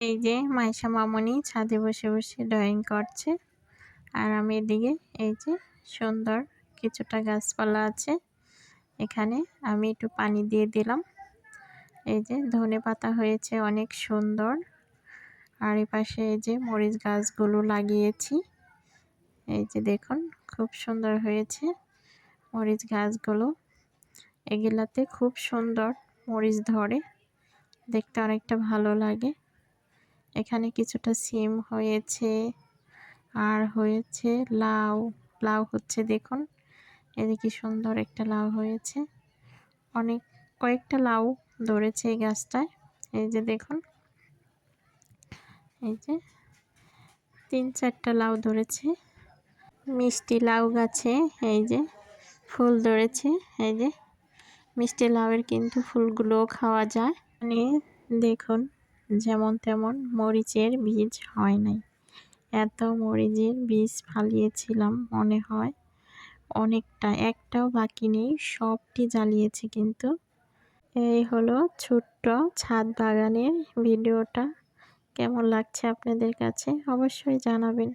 এই যে মাইশা মামুনি ছাদে বসে বসে ড্রয়িং করছে। আর আমি এদিকে এই যে সুন্দর কিছুটা গাছপালা আছে, এখানে আমি একটু পানি দিয়ে দিলাম। এই যে ধনে পাতা হয়েছে অনেক সুন্দর। আর এই পাশে এই যে মরিচ গাছগুলো লাগিয়েছি। এই যে দেখুন খুব সুন্দর হয়েছে মরিচ গাছগুলো। এগুলাতে খুব সুন্দর মরিচ ধরে, দেখতে অনেকটা ভালো লাগে। এখানে কিছুটা সিম হয়েছে, আর হয়েছে লাউ। লাউ হচ্ছে দেখুন, এদিকে সুন্দর একটা লাউ হয়েছে। অনেক কয়েকটা লাউ ধরেছে এই গাছটায়। এই যে দেখুন, এই যে 3-4টা লাউ ধরেছে। মিষ্টি লাউ গাছে এই যে ফুল ধরেছে। এই যে মিষ্টি লাউয়ের কিন্তু ফুলগুলোও খাওয়া যায়। মানে দেখুন, যেমন তেমন মরিচের বীজ হয় নাই। এত মরিচের বীজ ফালিয়েছিলাম মনে হয় অনেকটা, একটাও বাকি নেই, সবটি জ্বালিয়েছে। কিন্তু এই হলো ছোট্ট ছাদ বাগানের ভিডিওটা। কেমন লাগছে আপনাদের কাছে অবশ্যই জানাবেন।